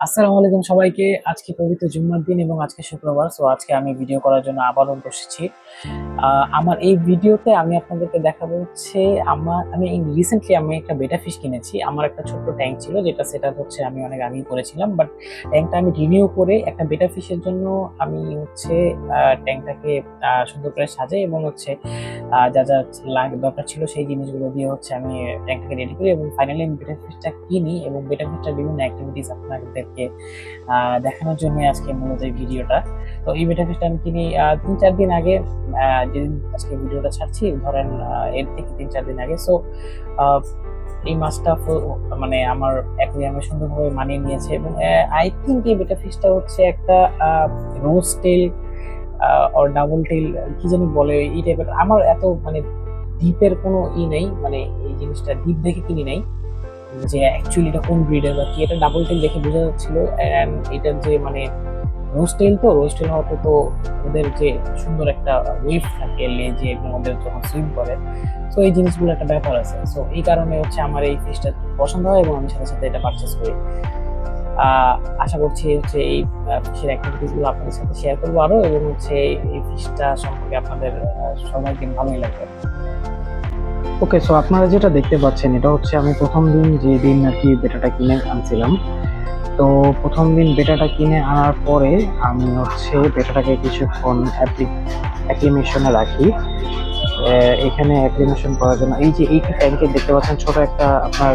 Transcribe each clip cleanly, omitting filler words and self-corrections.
আসসালামু আলাইকুম সবাইকে। আজকে পবিত্র জুম্মার দিন এবং আজকে শুক্রবার। সো আজকে আমি ভিডিও করার জন্য আবারও বসেছি। আমার এই ভিডিওতে আমি আপনাদেরকে দেখাবো হচ্ছে আমি রিসেন্টলি একটা বেটা ফিশ কিনেছি। আমার একটা ছোট্ট ট্যাঙ্ক ছিল যেটা সেটআপ হচ্ছে আমি অনেক আগেই করেছিলাম। বাট ট্যাঙ্কটা আমি রিনিউ করে একটা বেটা ফিশের জন্য আমি হচ্ছে ট্যাঙ্কটাকে সুন্দর করে সাজাই এবং হচ্ছে যা যা দরকার ছিল সেই জিনিসগুলো দিয়ে হচ্ছে আমি ট্যাঙ্কটাকে রেডি করি এবং ফাইনালি আমি বেটা ফিশটা কিনি এবং বেটা ফিশটার বিভিন্ন অ্যাক্টিভিটিস আপনাদেরকে দেখানোর জন্য আজকে মূলত এই ভিডিওটা। তো এই বেটা ফিশটা আমি কিনি ৩-৪ দিন আগে। যেদিন আজকে ভিডিওটা ছাড়ছি ধরেন এর থেকে ৩-৪ দিন আগে। সো এই মাছটা মানে আমার অ্যাকুয়ারিয়ামে সুন্দরভাবে মানিয়ে নিয়েছে এবং আই থিঙ্ক এই বেটা ফিশটা হচ্ছে একটা রোজ টেল অর ডাবল টেল কি জানি বলে এই টাইপের। আমার এত মানে ডিপের কোনো নেই, মানে এই জিনিসটা ডিপ দেখে কিনি নাই যে অ্যাকচুয়ালি এটা কোন ব্রিডের বা কি। এটা ডাবল টেল দেখে বোঝা যাচ্ছিল। এন্ড এটার যে মানে রোজ টেল হওয়াতে তো ওদের যে সুন্দর একটা ওয়েভ থাকে লেজে এবং ওদের যখন সুইম করে, তো এই জিনিসগুলো একটা ব্যাপার আছে। সো এই কারণে হচ্ছে আমার এই ফিশটা পছন্দ হয় এবং আমি সাথে সাথে এটা পারচেস করি। আশা করছি হচ্ছে এই ফিশের অ্যাক্টিভিটিস গুলো আপনাদের সাথে শেয়ার করবো আরো, এবং হচ্ছে এই ফিশটা সম্পর্কে আপনাদের সবাইকে ভালোই লাগবে। ওকে, সো আপনারা যেটা দেখতে পাচ্ছেন এটা হচ্ছে আমি প্রথম দিন যেদিন আর কি বেটাটা কিনে আনছিলাম। তো প্রথম দিন বেটাটা কিনে আনার পরে আমি হচ্ছে বেটাটাকে কিছুক্ষণ অ্যাক্লিমেশনে রাখি। এখানে অ্যাক্লিমেশন করার জন্য এই যে এই ট্যাঙ্কে দেখতে পাচ্ছেন ছোট একটা আপনার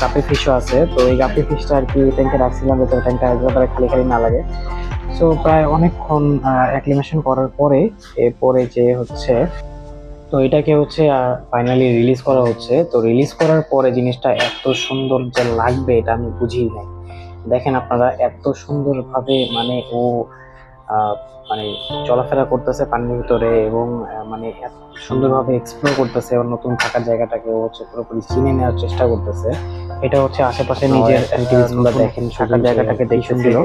গাপি ফিশও আছে। তো এই গাপি ফিশটা আর কি ট্যাঙ্কে রাখছিলাম যাতে ট্যাঙ্কটা একেবারে খালি খালি না লাগে। সো প্রায় অনেকক্ষণ অ্যাক্লিমেশন করার পরে এরপরে যে হচ্ছে তো এটাকে হচ্ছে ফাইনালি রিলিজ করা হচ্ছে। তো রিলিজ করার পরে জিনিসটা এত সুন্দর যে লাগবে এটা আমি বুঝিই নাই। দেখেন আপনারা এত সুন্দরভাবে মানে ও আহ, মানে চলাফেরা করতেছে পানির ভিতরে এবং মানে এত সুন্দরভাবে এক্সপ্লোর করতেছে ওর নতুন থাকার জায়গাটাকে ও হচ্ছে পুরোপুরি চিনে নেওয়ার চেষ্টা করতেছে। এটা হচ্ছে আশেপাশে নিজের অ্যাক্টিভিটিস গুলো দেখেন, থাকার জায়গাটাকে দেখতেছিল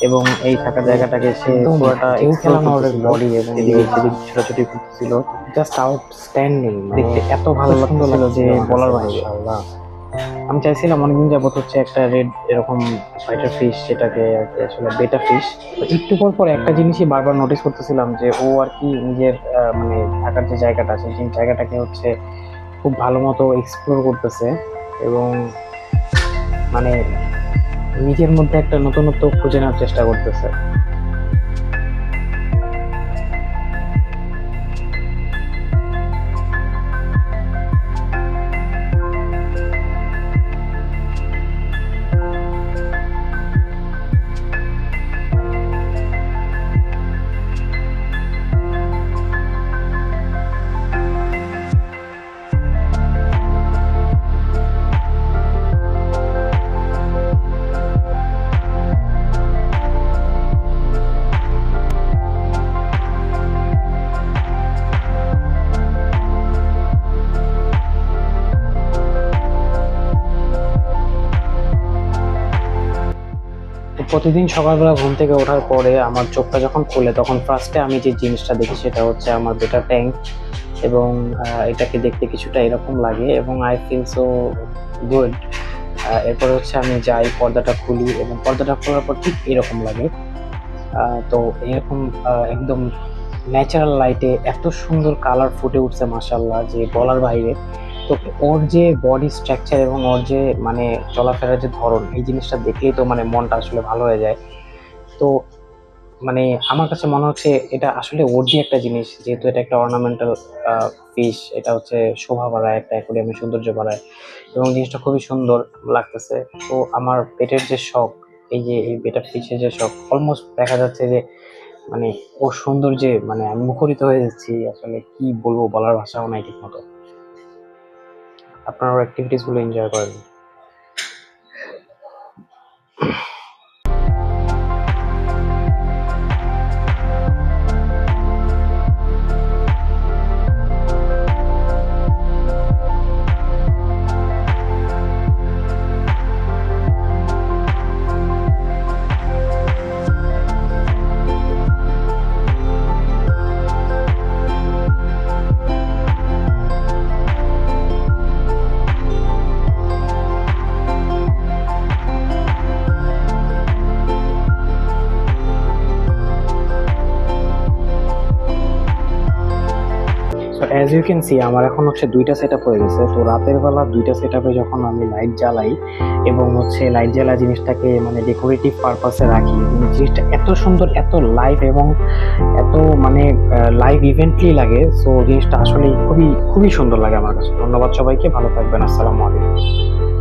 এবং এই থাকার জায়গাটাকে সে পুরোটা খেলানোর বডি এবং এদিকে সেদিক ছোটাছুটি করতেছিল। জাস্ট আউটস্ট্যান্ডিং, দেখতে এত ভালো লাগতেছিল যে বলার বাইরে। আমি চাইছিলাম অনেকদিন যাবত হচ্ছে একটা রেড এরকম ফাইটার ফিশ, যেটাকে আর কি আসলে বেটা ফিশ। তো একটু পর পর একটা জিনিসই বারবার নোটিস করতেছিলাম যে ও আর কি নিজের মানে থাকার যে জায়গাটা আছে সেই জায়গাটাকে হচ্ছে খুব ভালো মতো এক্সপ্লোর করতেছে এবং মানে নিজের মধ্যে একটা নতুনত্ব খুঁজে নেওয়ার চেষ্টা করতেছে। তো প্রতিদিন সকালবেলা ঘুম থেকে ওঠার পরে আমার চোখটা যখন খুলে তখন ফার্স্টে আমি যে জিনিসটা দেখি সেটা হচ্ছে আমার বেটা ট্যাঙ্ক এবং এটাকে দেখতে কিছুটা এরকম লাগে এবং আই ফিল সো গুড। এরপরে হচ্ছে আমি যাই, পর্দাটা খুলি এবং পর্দাটা খোলার পর ঠিক এরকম লাগে। তো এরকম একদম ন্যাচারাল লাইটে এত সুন্দর কালার ফুটে উঠছে মাশাআল্লাহ যে বলার বাইরে। তো ওর যে বডি স্ট্রাকচার এবং ওর যে মানে চলাফেরার যে ধরন, এই জিনিসটা দেখলেই তো মানে মনটা আসলে ভালো হয়ে যায়। তো মানে আমার কাছে মনে হচ্ছে এটা আসলে ওর যে একটা জিনিস, যেহেতু এটা একটা অর্নামেন্টাল ফিশ, এটা হচ্ছে শোভা বাড়ায়, একটা অ্যাকুয়ারিয়ামের সৌন্দর্য বাড়ায় এবং জিনিসটা খুবই সুন্দর লাগতেছে। তো আমার পেটের যে শখ, এই যে এই বেটা ফিশের যে শখ, অলমোস্ট দেখা যাচ্ছে যে মানে ওর সৌন্দর্যে মানে আমি মুখরিত হয়ে যাচ্ছি। আসলে কি বলবো, বলার ভাষাও নাই ঠিক মতো। আপনার ওর অ্যাক্টিভিটিস গুলো এনজয় করেন। অ্যাজ ইউ ক্যান সি আমার এখন হচ্ছে দুইটা সেট আপ হয়ে গেছে। তো রাতের বেলা দুইটা সেট আপে যখন আমি লাইট জ্বালাই এবং হচ্ছে লাইট জ্বালা জিনিসটাকে মানে ডেকোরেটিভ পারপাসে রাখি, এবং জিনিসটা এত সুন্দর, এত লাইভ এবং এত মানে লাইভ ইভেন্টলি লাগে। সো জিনিসটা আসলে খুবই খুবই সুন্দর লাগে আমার কাছে। ধন্যবাদ সবাইকে, ভালো থাকবেন, আসসালামু আলাইকুম।